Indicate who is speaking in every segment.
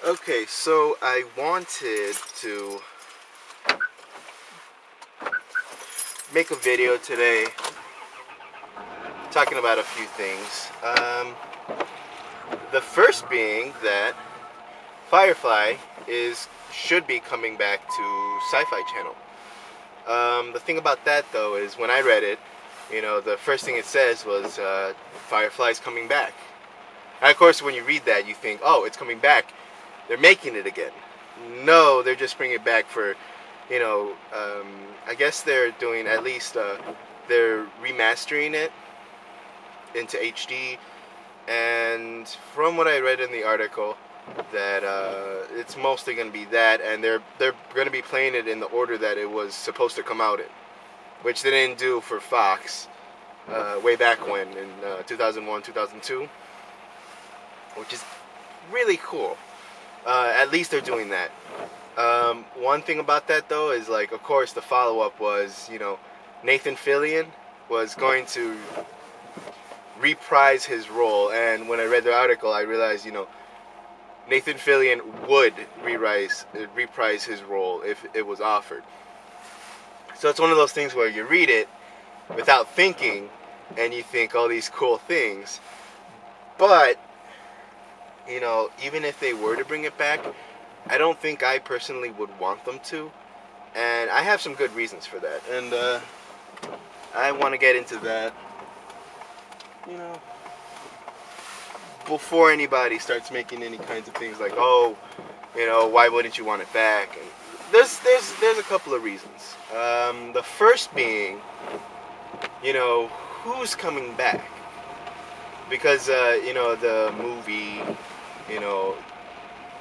Speaker 1: Okay, so I wanted to make a video today talking about a few things. The first being that Firefly should be coming back to Sci-Fi Channel. The thing about that, though, is when I read it, the first thing it says was Firefly's coming back. And of course, when you read that, you think, oh, it's coming back. They're making it again. No, they're just bringing it back for, I guess they're doing at least, they're remastering it into HD. And from what I read in the article, that it's mostly going to be that, and they're going to be playing it in the order that it was supposed to come out in, which they didn't do for Fox way back when, in 2001, 2002, which is really cool. At least they're doing that. One thing about that, though, is, like, of course, the follow-up was, Nathan Fillion was going to reprise his role, and when I read the article, I realized, Nathan Fillion would reprise his role if it was offered. So it's one of those things where you read it without thinking, and you think all these cool things, but even if they were to bring it back, I don't think I personally would want them to, and I have some good reasons for that, and I want to get into that, before anybody starts making any kinds of things like, oh, why wouldn't you want it back? And there's a couple of reasons. The first being, who's coming back? Because the movie,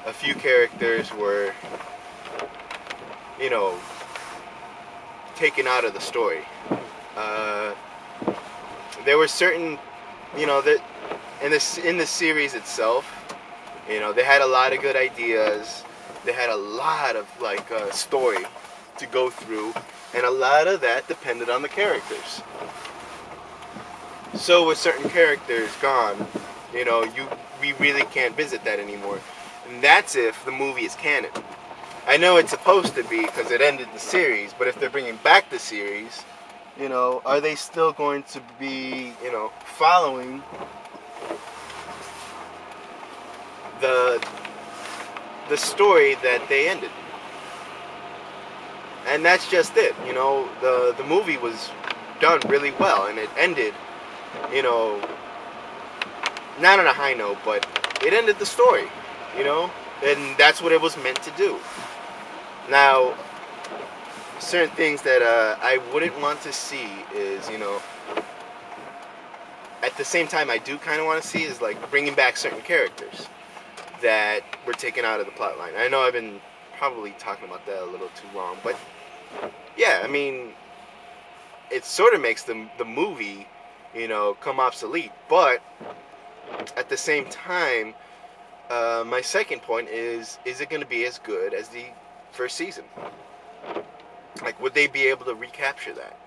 Speaker 1: a few characters were, taken out of the story. There were certain, that in the series itself, they had a lot of good ideas. They had a lot of story to go through, and a lot of that depended on the characters. So with certain characters gone, we really can't visit that anymore. And that's if the movie is canon. I know it's supposed to be because it ended the series, but if they're bringing back the series, are they still going to be, following the story that they ended? And that's just it. The movie was done really well, and it ended, not on a high note, but it ended the story, and that's what it was meant to do. Now, certain things that I wouldn't want to see is, at the same time I do kind of want to see is bringing back certain characters that were taken out of the plot line. I know I've been probably talking about that a little too long, but yeah, I mean, it sort of makes the movie, come obsolete. But at the same time, my second point is it going to be as good as the first season? Would they be able to recapture that?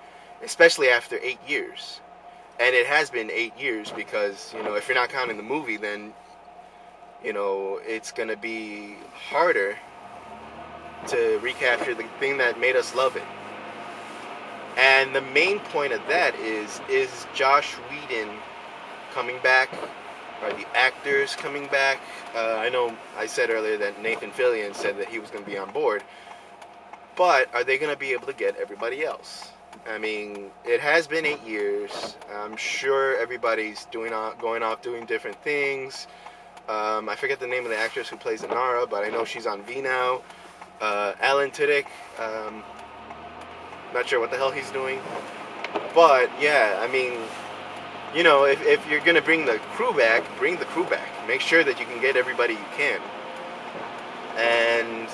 Speaker 1: Especially after 8 years. And it has been 8 years because, if you're not counting the movie, then, it's going to be harder to recapture the thing that made us love it. And the main point of that is Joss Whedon coming back? Are the actors coming back? I know I said earlier that Nathan Fillion said that he was going to be on board. But are they going to be able to get everybody else? I mean, it has been 8 years. I'm sure everybody's going off doing different things. I forget the name of the actress who plays Inara, but I know she's on V now. Alan Tudyk, not sure what the hell he's doing. But, yeah, I mean, if you're going to bring the crew back, bring the crew back. Make sure that you can get everybody you can. And,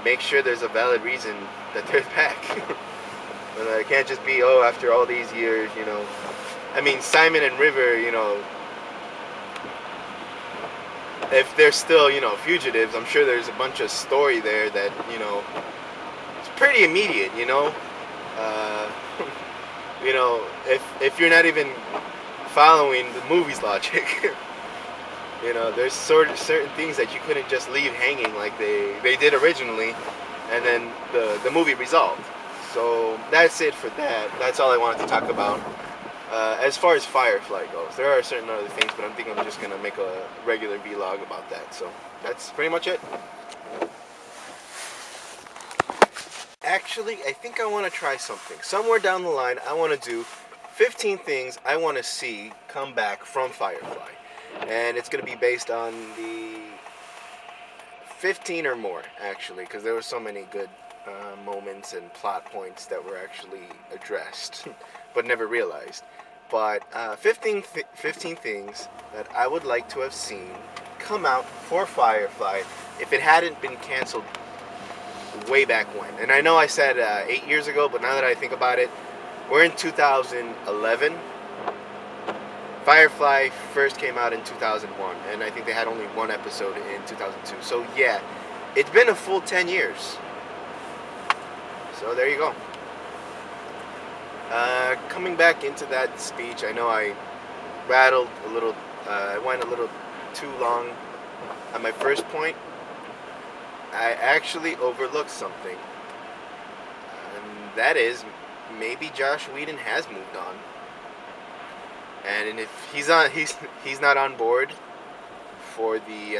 Speaker 1: make sure there's a valid reason that they're back. It can't just be, after all these years, I mean, Simon and River, if they're still, fugitives, I'm sure there's a bunch of story there that, it's pretty immediate, if you're not even following the movie's logic. You know, there's sort of certain things that you couldn't just leave hanging like they did originally, and then the movie resolved. So that's it for that. That's all I wanted to talk about. As far as Firefly goes, there are certain other things, but I think I'm just gonna make a regular vlog about that. So that's pretty much it. Actually, I think I want to try something. Somewhere down the line, I want to do 15 things I want to see come back from Firefly. And it's going to be based on the 15 or more, actually, because there were so many good moments and plot points that were actually addressed, but never realized. But 15 things that I would like to have seen come out for Firefly if it hadn't been canceled way back when. And I know I said 8 years ago, but now that I think about it, we're in 2011. Firefly first came out in 2001, and I think they had only one episode in 2002. So yeah, it's been a full 10 years. So there you go. Coming back into that speech, I know I rattled a little, I went a little too long on my first point. I actually overlooked something, and that is maybe Joss Whedon has moved on. And if he's not on board for the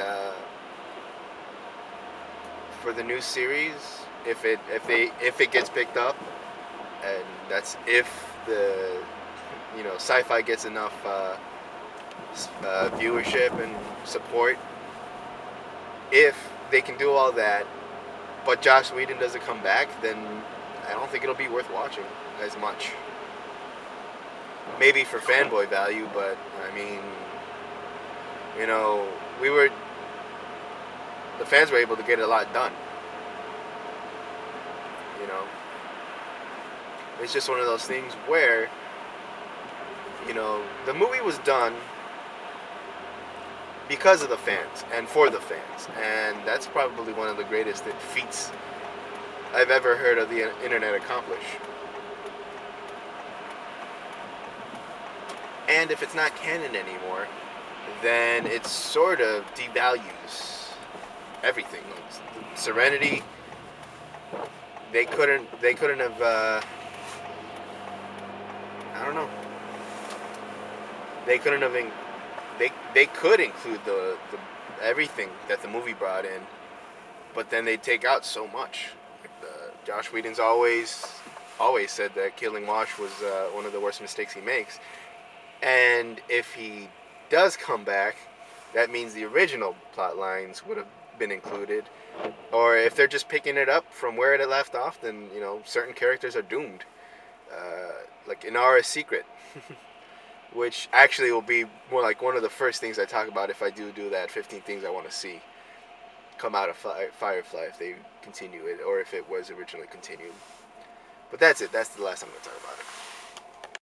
Speaker 1: new series, if it gets picked up, and that's if the sci-fi gets enough viewership and support. If they can do all that, but Joss Whedon doesn't come back, then I don't think it'll be worth watching as much. Maybe for fanboy value, but I mean, the fans were able to get a lot done. It's just one of those things where, the movie was done because of the fans and for the fans, and that's probably one of the greatest feats I've ever heard of the internet accomplish. And if it's not canon anymore, then it sort of devalues everything. Like Serenity, they couldn't have. I don't know. They couldn't have. They could include the everything that the movie brought in, but then they take out so much. Like Joss Whedon's always said that Killing Wash was one of the worst mistakes he makes. And if he does come back, that means the original plot lines would have been included. Or if they're just picking it up from where it left off, then, certain characters are doomed. Like Inara's Secret. Which actually will be more like one of the first things I talk about if I do that 15 things I want to see come out of Firefly if they continue it, or if it was originally continued. But that's it. That's the last I'm going to talk about it.